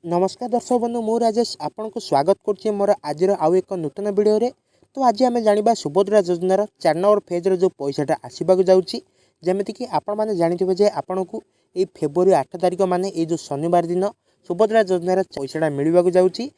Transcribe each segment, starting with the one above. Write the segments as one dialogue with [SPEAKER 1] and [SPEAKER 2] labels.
[SPEAKER 1] नमस्कार दर्शक बंधु मु राजेश आपन को स्वागत करुच्चे मोर आज आउ एक नूतन वीडियो रे। तो आज आम जाना सुभद्रा योजनार 4 नंबर फेज जो पैसाटा आसवाक जाऊँगी जमीती कि आपण मैंने जानी जे आपन को ये फेब्रुआरी 8 तारिख माने ये जो शनिवार दिन सुभद्रा योजनार पैसाटा मिलवाक जाऊँगी।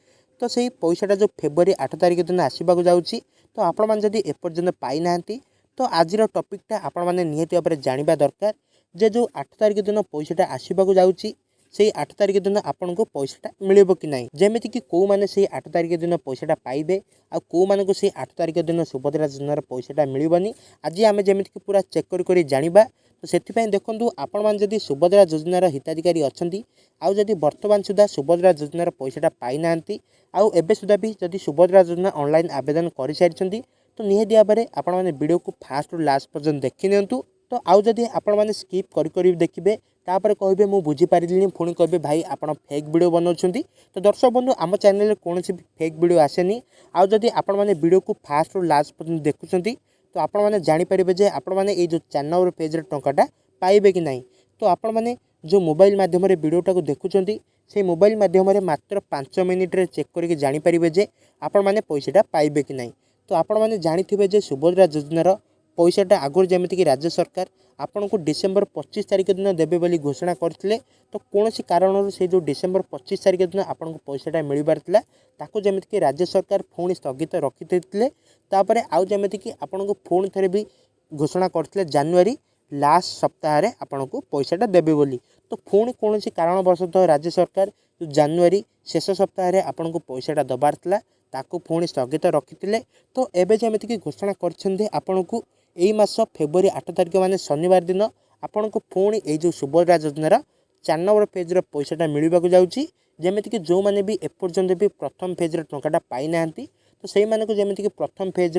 [SPEAKER 1] तो सही पैसाटा जो फेब्रुआरी 8 तारिख दिन आसवाक जाऊँगी तो आपण मैंने जदि एपर्यंत पाई ना तो आज टॉपिकटा आपण मैंने निहाती भाव में जाना दरकार जे जो 8 तारिख दिन पैसाटा आसवाक जाऊँगी से 8 तारिख दिन आपन को पैसाटा मिले कि नहीं जमीती कि कौ मैंने से 8 तारिख दिन पैसाटा पाइबे आ कौ मान को से 8 तारिख दिन सुभद्रा योजनार पैसाटा मिलबनी आज आम जमीती कि पूरा चेक कर जाना। तो से देखूँ आपण मैंने जदि सुभद्रा योजनार हिताधिकारी अच्छा आउ जदि वर्तमान सुधा सुभद्रा योजनार पैसाटा पाई ना आउ एबे सुधा भी जदि सुभद्रा योजना ऑनलाइन आवेदन कर सारी तो निहाती भाव में आपण मैंने वीडियो को फास्ट लास्ट पर्यंत देखी नियंतु। तो आउ जदि आपण मैंने स्किप कर देखिए तापर कहे मुझे बुझीपारे पुणी कहे भाई आप फेक वीडियो बनाऊँ। तो दर्शक बंधु आम चैनल कौन भी फेक वीडियो आसेनी आउ जदि आपण मैंने वीडियो को फास्ट लास्ट पर्यंत देखुं तो आपण मैंने जानीपारे जे आपण मैंने ये जो 4 नंबर पेज टाटा पाइबे कि नहीं। तो आपण मैंने जो मोबाइल माध्यम वीडियोटा को देखुं से मोबाइल माध्यम मात्र 5 मिनिट चेक करके जानीपारे जे आपण मैंने पैसाटा पाइबे कि नहीं। तो आपण मैंने जानी जे सुभद्रा योजनार पैसाटा आगुरी जमीती कि राज्य सरकार आपन को डिसेम्बर 25 तारिख दिन देवे बोली घोषणा करते तो कौन सी कारण से जो डिसेम्बर 25 तारिख दिन आपन को पैसाटा मिलबार ताको जमीती कि राज्य सरकार पुणी स्थगित रखी तापर आउ जमीती कि आपन को पुणी थे भी घोषणा करते जानुआरी लास्ट सप्ताह आपन को पैसाटा देवे बोली। तो पुणी कौन सी कारणवशतः राज्य सरकार जो जानुआरी शेष सप्ताह आपन को पैसाटा दबार ताको पुणी स्थगित रखी। तो एबे जमीती कि घोषणा करछन्ते आपन को यही मास फेब्रुआरी 8 तारिख माने शनिवार दिन आपन को पुणी ये जो सुभद्रा योजनार 4 नंबर पेज पैसाटा मिलवाक जाऊँगी जमीती कि जो मैंने भी एपर्यंत भी प्रथम फेज टाटा पाई ना तो से मानक जमीती कि प्रथम फेज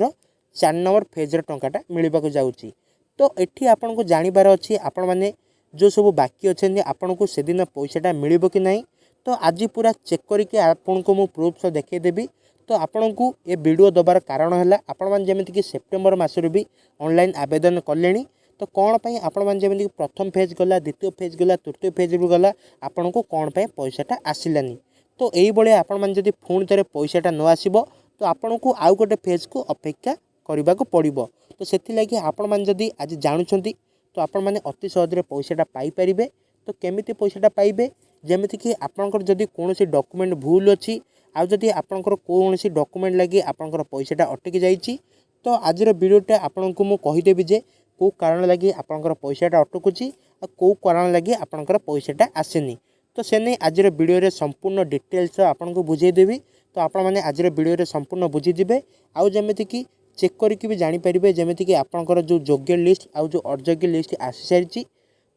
[SPEAKER 1] 4 नंबर फेज टाटा मिलवाक जाऊँगी। तो ये आपन को जानवर अच्छी आपण मैंने जो सब बाकी अच्छे आपन को से दिन पैसाटा मिल कि नहीं। तो आज पूरा चेक करके आपन को मु प्रूफ देखेदेवी। तो आपण को ये वीडियो दबार कारण है आपण मैंने जमीती कि सेप्टेम्बर मासर भी ऑनलाइन आवेदन कले। तो कौन पाई आपण मैंने जमीती प्रथम फेज गला द्वितीय फेज गला तृतीय फेज भी गला आपण को कौन पाई पैसाटा आसिलानी। तो यही आपण मैंने जदि पुणी थे पैसाटा न आसब तो आपण को आउ गोटे फेज को अपेक्षा करने को पड़ो। तो से आपण मैंने जदि आज जानुंट तो आपण मैंने अति सहज पैसाटा पाइपर। तो केमिति पैसाटा पाइबे जमीती कि आपंकर जदि कौन डॉक्यूमेंट भूल अच्छी आउ जदि आपंकर कौन डॉक्यूमेंट लगी आपंकर पैसाटा अटकी जाइए तो आज वीडियोटा आपन को मु कहीदेवी जे कौ कारण लगी आपंकर पैसाटा अटकुची आ कौ कारण लगी आपंकर पैसाटा आसेनी। तो से नहीं आज वीडियो रे संपूर्ण डिटेल्स आपन को बुझेदेवी। तो आपण मैंने आज वीडियो रे संपूर्ण बुझीजे आउ जमीती कि चेक करके भी जानीपारे जमीती कि आपंकर जो योग्य लिस्ट आउ जो अयोग्य लिस्ट आसी सारी।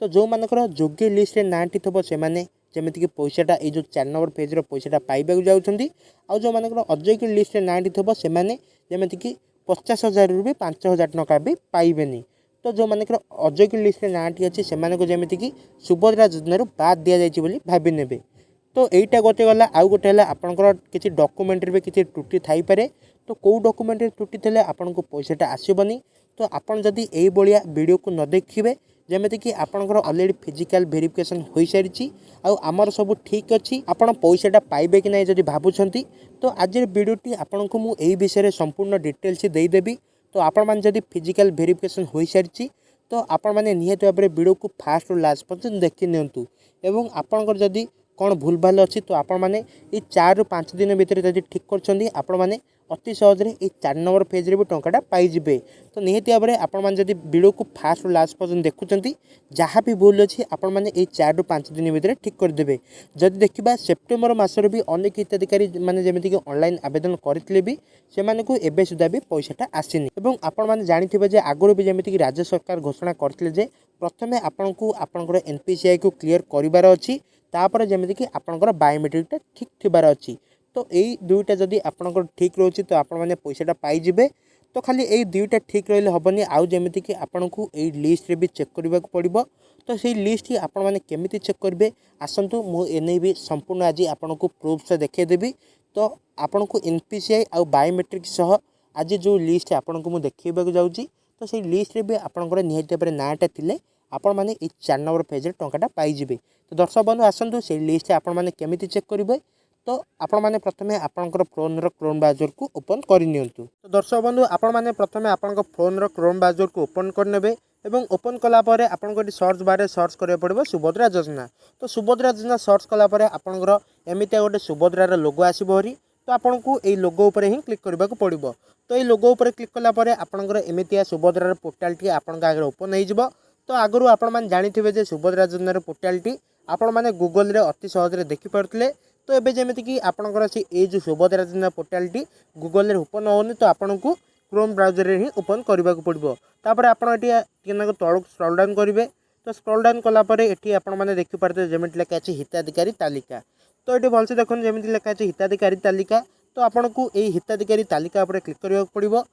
[SPEAKER 1] तो जो मानकर योग्य लिस्ट नाटी थब से जमीती कि पैसाटा ये जो 4 नंबर पेज पैसाटा पाइबा जाऊँगी आउ जो मानकर अयोग्य लिस्ट नाटी थब से जमीती कि 50,000 रु भी 5,000 टका भी पाइबेनी। तो जो मानकर अयोग्य लिस्ट नाटी अच्छी से जमीती कि सुभद्रा योजनार बाद दि जाइए भावी ने। तो यहीटा गोटे गला आउ गोटे है आपंकर किसी डॉक्यूमेंट भी किसी त्रुटि थाईपे। तो कौ डॉक्यूमेंट त्रुटि थे आपन को पैसाटा आसबनी। तो आपन जदि यही भाया वीडियो को न देखिए जमीती कि आपंकर ऑलरेडी फिजिकल वेरिफिकेशन हो सारी आमर सब ठीक अच्छी आपड़ पैसाटा पाइबे कि नहीं जदि भावुंट तो आज वीडियोटी आपन को मुझे यही विषय संपूर्ण डिटेल्स देदेवी। तो आपण मैंने जदि फिजिकल वेरिफिकेशन हो सारी तो आपण मैंने निहत भाव में वीडियो को फास्ट लास्ट पर्यंत देखी नियंतु एवं आपंकर जदि कौन भूल भाल अच्छी तो आपण मैंने ये 4 ରୁ 5 दिन भितर जब ठीक कर अति सहज ये 4 नंबर पेज भी टाटा पाइबे। तो निहत भाव में आपण मैंने जब वीडियो को फास्ट लास्ट पर्यंत देखुं जहाँ भी भूल अच्छी आपण मैंने ये 4 ରୁ 5 दिन भितर ठीक करदे। जदि देखा सेप्टेम्बर मासर भी अनेक हिताधिकारी मैंने जमीती कि ऑनलाइन आवेदन करते भी से एबे सुधा भी पैसाटा आसीनी। एवं आपण मैंने जानी जे आगुरी भी जमीती कि राज्य सरकार घोषणा करते प्रथमे आपण को आपंकर NPCI को क्लीयर करार अच्छी तापर जमीती कि आपंकर बायोमेट्रिकटा ठीक थिबार अच्छी। तो यही दुईटा जदि आपंकर ठीक रोचे तो आपण मैंने पैसाटा पाइबे। तो खाली यही दुईटा ठीक रही हेनी आउ जमीती कि आपन को यही लिस्ट रे भी चेक करने को पड़ो। तो सही लिस्ट ही आपण मैंने केमिति चेक करेंगे आसतु मुझे भी संपूर्ण आज आपन को प्रूफ से देखेदेवी। तो आपन को NPCI आउ बायोमेट्रिक सह आज जो लिस्ट आपन को मुझे देखा जाऊँगी तो सही लिस्ट रे भी आपंकर निहत भाव नाटा थिले आपण मैंने 4 नंबर पेज टाटा पाइबे। तो दर्शक बंधु आसतु से लिस्ट आपण मैंने केमी चेक करेंगे। तो आपण मैंने प्रथम आपंकर फोन क्रोम ब्राउजर को ओपन करनी। तो दर्शक बंधु आपण मैंने प्रथम आपण फोन क्रोम ब्राउजर को ओपन करने एवं ओपन कलापर आपको सर्च बारे सर्च करा पड़ो सुभद्रा योजना। तो सुभद्रा योजना सर्च कलापर आपंकर एमती गोटे सुभद्रार लोगो आसोरी। तो आपन को यही लोगो उपर ही क्लिक करने को पड़ो। तो ये लोगो उपर क्लिक कलापर आपंकर एमती सुभद्रार पोर्टालटी आपण आगे ओपन हो। तो आगु आपण जानी सुभद्रा योजनार पोर्टालटी आपण मैंने गूगल रे अति सहज देखिपे। तो ये जमीक आपंकर से जो सुभद्रा योजना पोर्टालटी गूगल रे ओपन होनी तो आपन को क्रोम ब्राउजर ही ओपन करने को पड़ो। तापर आपड़ तलू स्क्रॉल डाउन करेंगे। तो स्क्रॉल डाउन कलापर ये आपने देखिपारे जमी लिखा है हिताधिकारी तालिका। तो ये भलसे देखो जमी लिखा है हिताधिकारी तालिका। तो आपन को यही हिताधिकारी तालिका उपर क्लिक करने को पड़ो।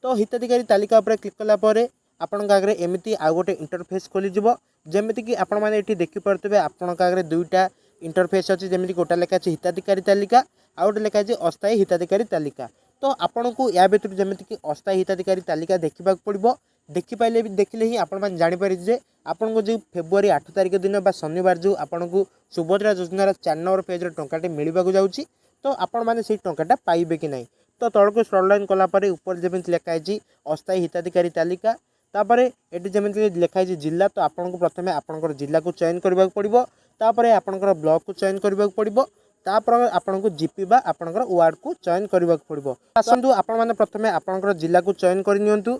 [SPEAKER 1] तो हिताधिकारी तालिका उपर क्लिक कलापर आपण आगे एमती आउ गोटे इंटरफेस खोलीज जमीक आपण मैंने देखिपे आपण आगे दुईटा इंटरफेस अच्छी जमी गोटा लिखा है हिताधिकारी तालिका आउ गोटे लिखा है अस्थायी हिताधिकारी तालिका। तो आपण को या भर जमीक अस्थायी हिताधिकारी तालिका देखा पड़ो। देखिपारे भी देखिले ही आपण जापर जे आपन को जो फेब्रुआरी 8 तारिख दिन बा शनिवार जो आपन को सुभद्रा योजनार 4 नंबर पेज टाटे मिलवाक जाऊँगी। तो आपण मैंने से टाटा पाइबे कि नहीं। तो तल को स्क्रॉल डाउन कलापर ऊपर जमी लिखा है अस्थायी हिताधिकारी तालिका। तापर ये जमी लिखा है जिला। तो आपन को प्रथम आपंकर जिला को चयन करने को पड़ो। तापर आपंकर ब्लॉक को चयन करने को पड़ो। तापर आपन को जीपी बा आपंकर वार्ड को चयन करने को पड़ो। आसतु आपण मैंने प्रथम आपंकर जिला को चयन करनी।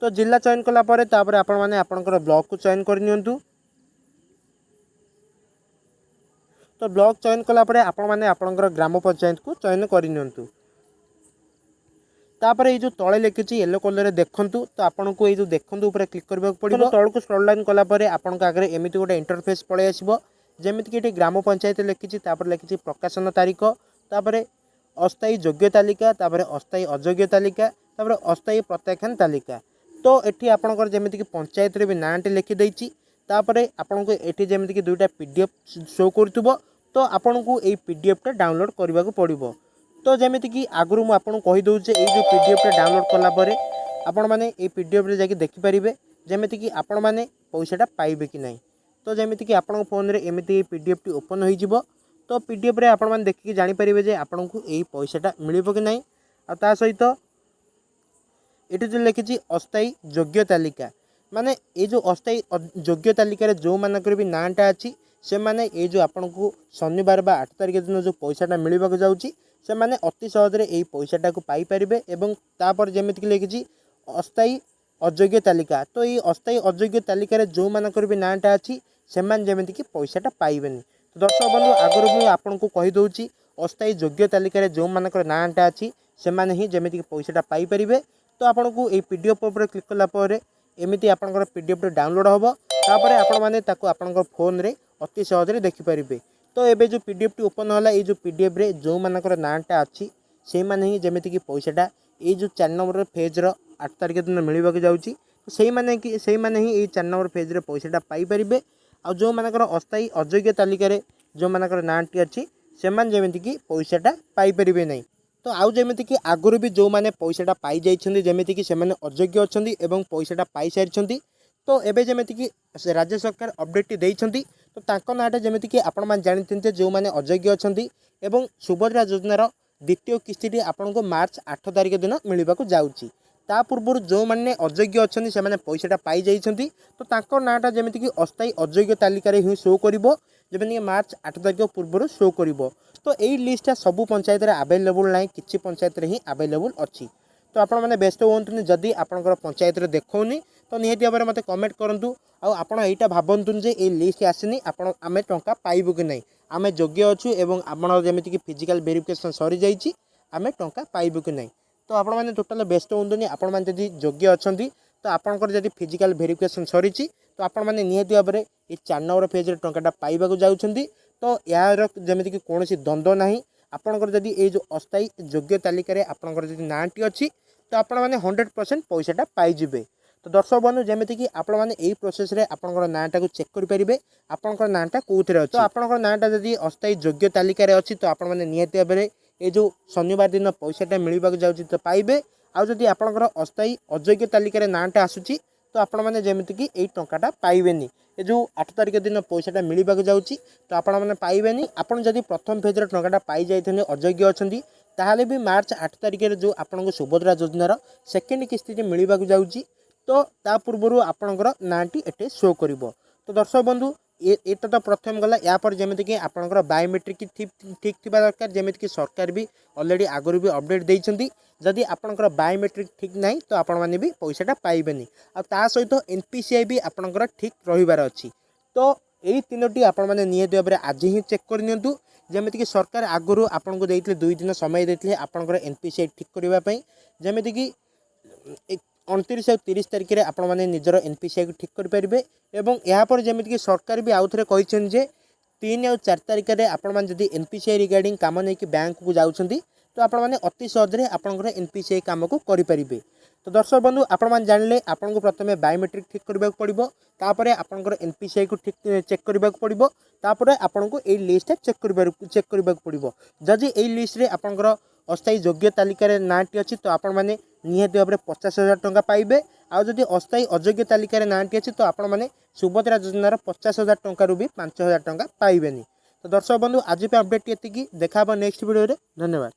[SPEAKER 1] तो जिला चयन कलापर तापर आपण मैंने आपंकर ब्लॉक को चयन करनी। तो ब्लॉक चयन कलापर आपण मैंने आपंकर ग्राम पंचायत को चयन करनी। तापर ये जो तले लिखी येलो कलर देखूँ। तो आपन को ये जो देखूँ ऊपर क्लिक करने को पड़ो। तल को स्क्रॉल डाउन कलापर आपण आगे एमती गोटे इंटरफेस पलि आसो जमीक ये ग्राम पंचायत लिखी लिखी प्रकाशन तारीख तापर अस्थायी योग्य तालिका तापर अस्थायी अयोग्य तालिका तापर अस्थायी प्रत्याख्यान तालिका। तो ये आपंकर जमीक पंचायत भी नाँटे लिखिदेची। तापर आपन को ये जमीक दुईटा पीडीएफ शो कर। तो आपन को ये पीडीएफ डाउनलोड करने को पड़ो। तो जमीक कि आगु मुझे कहीदे ये जो पीडीएफ डाउनलोड कलापर आपण मैंने ये पीडीएफ जाकि देखिपारे जमीक कि आपण मैंने पैसाटा पाइबे कि नहीं। तो जमीक कि आपण फोन रे एमती पीडीएफ टी ओपन हो। तो पीडीएफ रे आपण मैंने देखिए जानीपारे जे आपन को यही पैसाटा मिलिबो कि नहीं। आ ता सहित ये जो लिखी अस्थायी योग्य तालिका माने ये जो अस्थायी योग्य तालिकार जो मानकर भी नाँटा अच्छी से माने ये जो आपन को शनिवार बा 8 तारिख दिन जो पैसाटा मिलवाक जाऊँगी से माने अति सहज यही पैसाटा को पाइपर। एवं तापर जमीक लिखी अस्थायी अयोग्य तालिका। तो ये अस्थायी अयोग्य तालिकार जो मानकर भी नाँटा अच्छी से जमीक पैसाटा पाइबेनि। तो दर्शक बंधु आगुरी मुझे आपन को कहीदे अस्थायी योग्य तालिकार जो मानकर नाँटा अच्छी से ही जमीक पैसाटा पाइपर। तो आपन को ये पीडीएफ पर क्लिक कलापर एमती आपंकर पीडीएफ डाउनलोड हम। तापर आपण मैंने आपंकर फोन रे अति सहज देखिपारे। तो ये जो पीडीएफ टी ओपन होला ये जो पीडीएफ रे जो मानकर नाँटा अच्छी से माने ही जमीक पैसाटा ये जो 4 नंबर पेजर 8 तारिख दिन मिलवाक जाऊँगी। तो से माने ही ये 4 नंबर पेज रे पैसाटा पाइपर। आ जो मानकर अस्थायी अयोग्य तालिकार जो मानकर नाँटी अच्छी से जमीक पैसाटा पाइपर नहीं। तो आउ जमीक कि आगुरी भी जो मैंने पैसाटा पाई जाइछन्ति जमीक कि से अयोग्य अच्छी एवं पैसाटा पाई सारी। तो एबे जमीक कि राज्य सरकार अपडेट देइछन्ति। तो तांको नाटा जमीक कि आपण माने जानिथिन्ते जो माने अयोग्य अच्छी एवं सुभद्रा योजनार द्वितीय किस्ती आपन को मार्च 8 तारिख दिन मिलवाक जाउची। ता पूर्व जो मैंने अयोग्य अच्छी से पैसाटा पाई जाइछन्ति। तो तांको नाटा जमीक कि अस्थायी अयोग्य तालिकार ही शो करिवो जमीक मार्च 8 तारिख पूर्व शो करिवो। तो यही लिस्टा सबू पंचायत आवेलेबल ना कि पंचायत ही आवेलेबल अच्छी। तो आपण मैंने व्यस्त हूँ जदि आपंकर पंचायत देखौनी तो निहाती भाव में मत कमेंट करूँ। आपण यहाँ भावतुन जे ये लिस्ट आसनी आम टंका पाइबू कि नहीं आम योग्य अच्छु एवं आपण जमीक कि फिजिकल वेरिफिकेशन सरी जाइए आम टंका पाइबू कि नहीं। तो आपण मैंने टोटाल व्यस्त हूँ आपण मैंने योग्य अच्छा तो आपंकर जब फिजिकल वेरिफिकेशन सरी तो आपण मैंने निहाती भाव में ये 4 नंबर पेज टंकाटा पाइबा जाउछन्ति। तो यार जमीक कि कौन द्वंद्व ना आपंकर जदि ये जो अस्थायी योग्य तालिकार आपंकर जदि नाँटी अच्छी तो आपण मैंने 100% पैसाटा पाइबे। तो दर्शक बंधु जमीक कि आपण मैंने यही प्रोसेस रे आपंकर नाँटा को चेक करेंगे आपंकर नाँटा कौन अच्छी। तो आपंकर नाँटा जदि अस्थायी योग्य तालिकार अच्छी तो आपण मैंने निहाती भाव में ये जो शनिवार दिन पैसाटा मिलवाक जाऊँगी तो पाइबे। आउ जदि आपंकर अस्थायी अयोग्य तालिकार नाँटा आसूची तो आपण मैंने जमीक यही टाटा पाइबेनी ये जो 8 तारिख दिन पैसाटा मिलवा जाऊँगी तो आपण मैंने पाइबेनी आपड़ जदि प्रथम फेज्र टाटा पाई जाइए अयोग्य अच्छा ताहले भी मार्च 8 तारिख जो आपको सुभद्रा योजनार सेकेंड किस्ती मिलवा जाऊँगी तो ता पूर्व आपणकर नाटी एटे शो कर। तो दर्शक बंधु ये तो प्रथम गला यापर जमीक आपंकर बायोमेट्रिक ठीक थी दरकार जमीक सरकार भी ऑलरेडी आगुरी भी अपडेट देती जदि आपंकर बायोमेट्रिक ठीक ना तो आपण मैंने भी पैसाटा पाइबेनी आ सहित एनपीसीआई भी आपंकर ठीक रहीबार अच्छी। तो यही तीनोटी आपण मैंने निहत भाव में आज ही चेक करनी जमीक सरकार आगुरी आपन को देते 2 दिन समय देते आपंकर एनपीसीआई ठीक करने जमीक 29 और 30 तारिख में आपण मैंने निजर एनपीसीआई को ठीक करेंगे एवं यापर जमीक सरकार भी आउ थे कहते 3 और 4 तारिख में आपण मैंने जब एनपीसीआई रिगार्डिंग कम नहीं बैंक को जाऊँगी तो आपण मैंने अति सहजरे आपंकर एनपीसीआई कम को करेंगे। तो दर्शक बंधु आपण मैंने जानले आपको प्रथम बायोमेट्रिक ठीक करने पड़ो तापर आपंकर एनपीसीआई को ठीक चेक करने पड़ो तापर आपन को यही लिस्ट चेक करने पड़ो जदि यही लिस्ट रे आपंकर अस्थायी योग्य तालिकार नाटी अच्छी तो आपण मैंने निहत भाव में 50,000 टंका पाइबे आउ जदि अस्थायी अयोग्य तालिकार नाटी अच्छी तो आपण मैंने सुभद्रा योजनार 50,000 टंका भी 5,000 टंका पाइबेनी। तो दर्शक बंधु आज अपडेट ये देखा नेक्स्ट वीडियो रे धन्यवाद।